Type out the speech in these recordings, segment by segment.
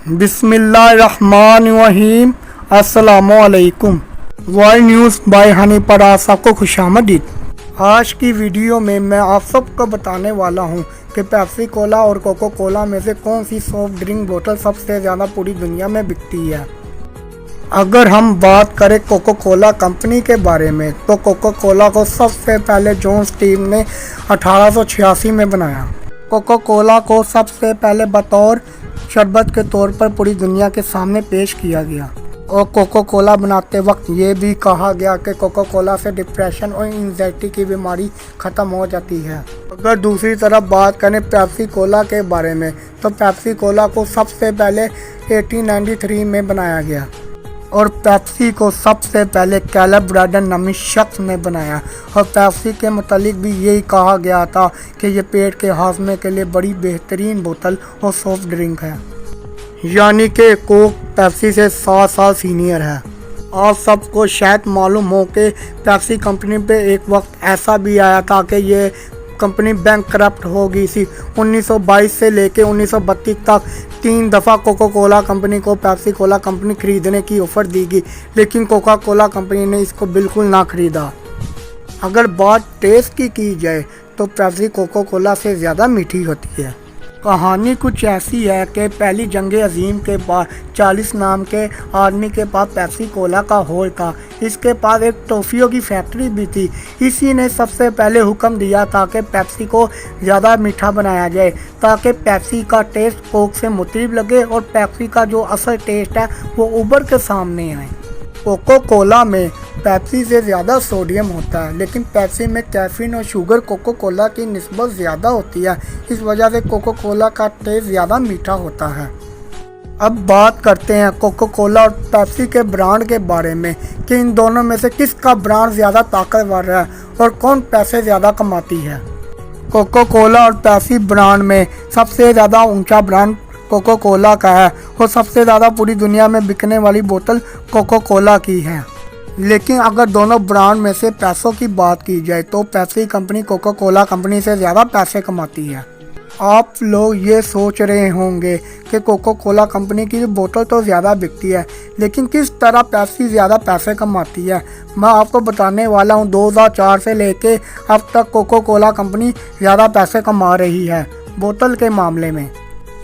बिस्मिल्लाहिर्रहमानिर्रहीम। अस्सलामुअलैकुम। World news bye Honey पर आप सबको खुशामदीद। आज की वीडियो में मैं आप सबको बताने वाला हूं कि पेप्सी कोला और कोको कोला में से कौन सी सॉफ्ट ड्रिंक बोतल सबसे ज़्यादा पूरी दुनिया में बिकती है। अगर हम बात करें कोको कोला कंपनी के बारे में तो कोको कोला को सबसे पहले जॉन स्टीव ने 1886 में बनाया। कोको कोला को सबसे पहले बतौर शरबत के तौर पर पूरी दुनिया के सामने पेश किया गया और कोको कोला बनाते वक्त ये भी कहा गया कि कोको कोला से डिप्रेशन और एंजाइटी की बीमारी ख़त्म हो जाती है। अगर दूसरी तरफ बात करें पेप्सी कोला के बारे में तो पेप्सी कोला को सबसे पहले 1893 में बनाया गया और पेप्सी को सबसे पहले कैलेब ब्रैडन नामी शख्स ने बनाया और पेप्सी के मुतालिक भी यही कहा गया था कि ये पेट के हाजमे के लिए बड़ी बेहतरीन बोतल और सॉफ्ट ड्रिंक है, यानी कि कोक पेप्सी से 7 साल सीनियर है। आप सबको शायद मालूम हो कि पेप्सी कंपनी पे एक वक्त ऐसा भी आया था कि ये कंपनी बैंकक्रप्ट हो गई थी। 1922 से लेके 1932 तक 3 दफ़ा कोको कोला कंपनी को पेप्सी कोला कंपनी खरीदने की ऑफ़र दी गई, लेकिन कोका कोला कंपनी ने इसको बिल्कुल ना खरीदा। अगर बात टेस्ट की जाए तो पेप्सी कोको कोला से ज़्यादा मीठी होती है। कहानी कुछ ऐसी है कि पहली जंग अजीम के बाद 40 नाम के आदमी के पास पेप्सी कोला का हॉल था। इसके पास एक टॉफ़ियों की फैक्ट्री भी थी। इसी ने सबसे पहले हुक्म दिया था कि पेप्सी को ज़्यादा मीठा बनाया जाए ताकि पेप्सी का टेस्ट कोक से मुख्तलिफ लगे और पेप्सी का जो असल टेस्ट है वो उभर के सामने आए। कोको कोला में पेप्सी से ज़्यादा सोडियम होता है, लेकिन पेप्सी में कैफीन और शुगर कोको कोला की निस्बत ज़्यादा होती है। इस वजह से कोको कोला का टेस्ट ज़्यादा मीठा होता है। अब बात करते हैं कोको कोला और पेप्सी के ब्रांड के बारे में कि इन दोनों में से किसका ब्रांड ज़्यादा ताकतवर है और कौन पैसे ज़्यादा कमाती है। कोको कोला और पेप्सी ब्रांड में सबसे ज़्यादा ऊंचा ब्रांड कोको कोला का है और सबसे ज़्यादा पूरी दुनिया में बिकने वाली बोतल कोको कोला की है। लेकिन अगर दोनों ब्रांड में से पैसों की बात की जाए तो Pepsi company Coca Cola company से ज़्यादा पैसे कमाती है। आप लोग ये सोच रहे होंगे कि कोको कोला कंपनी की बोतल तो ज़्यादा बिकती है, लेकिन किस तरह पेप्सी ज़्यादा पैसे कमाती है मैं आपको बताने वाला हूँ। 2004 से लेके अब तक कोको कोला कंपनी ज़्यादा पैसे कमा रही है। बोतल के मामले में,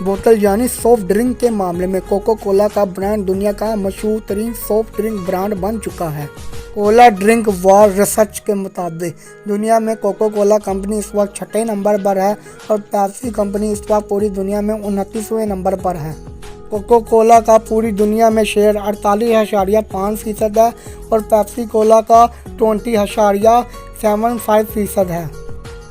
बोतल यानी सॉफ्ट ड्रिंक के मामले में कोको कोला का ब्रांड दुनिया का मशहूर तरीन सॉफ्ट ड्रिंक ब्रांड बन चुका है। कोला ड्रिंक वॉर रिसर्च के मुताबिक दुनिया में कोको कोला कंपनी इस वक्त 6ठे नंबर पर है और पेप्सी कंपनी इस वक्त पूरी दुनिया में 29वें नंबर पर है। कोको कोला का पूरी दुनिया में शेयर 48.5% है और पेप्सी कोला का 20.75% है,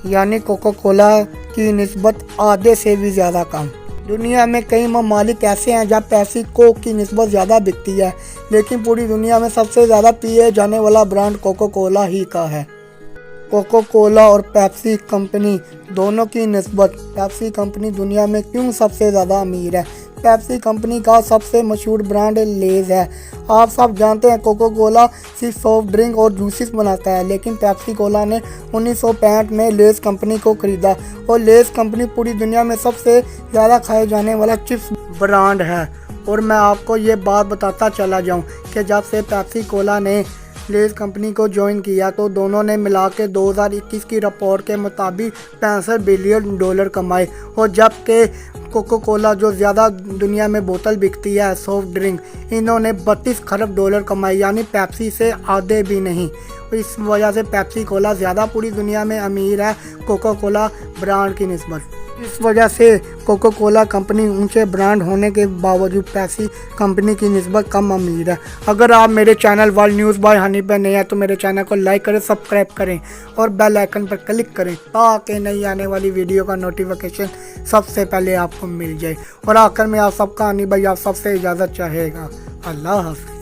यानी कोको कोला की निस्बत आधे से भी ज़्यादा कम। दुनिया में कई ममालिक ऐसे हैं जहाँ पेप्सी कोक की निस्बत ज़्यादा बिकती है, लेकिन पूरी दुनिया में सबसे ज़्यादा पिए जाने वाला ब्रांड कोको कोला ही का है। कोको कोला और पेप्सी कंपनी दोनों की निस्बत पेप्सी कंपनी दुनिया में क्यों सबसे ज़्यादा अमीर है। पेप्सी कंपनी का सबसे मशहूर ब्रांड लेज़ है। आप सब जानते हैं कोको कोला सिर्फ सॉफ्ट ड्रिंक और जूसेस बनाता है, लेकिन पेप्सी कोला ने 1965 में लेज़ कंपनी को खरीदा और लेज़ कंपनी पूरी दुनिया में सबसे ज़्यादा खाए जाने वाला चिप्स ब्रांड है। और मैं आपको ये बात बताता चला जाऊँ कि जब से पेप्सी कोला ने लेज़ कंपनी को ज्वाइन किया तो दोनों ने मिला के 2021 की रिपोर्ट के मुताबिक $65 बिलियन कमाए और जबकि कोको कोला जो ज़्यादा दुनिया में बोतल बिकती है सॉफ्ट ड्रिंक, इन्होंने $32 खरब कमाए, यानी पेप्सी से आधे भी नहीं। इस वजह से पेप्सी कोला ज़्यादा पूरी दुनिया में अमीर है कोको कोला ब्रांड की निस्बत। इस वजह से कोको कोला कंपनी ऊंचे ब्रांड होने के बावजूद पेप्सी कंपनी की निस्बत कम अमीर है। अगर आप मेरे channel world news bye Honey पर नए हैं तो मेरे चैनल को लाइक करें, सब्सक्राइब करें और बेल आइकन पर क्लिक करें ताकि नई आने वाली वीडियो का नोटिफिकेशन सबसे पहले आपको मिल जाए। और आखिर में आप सबका हनी भाई आप सबसे इजाज़त चाहेगा। अल्लाह हाफ़िज़।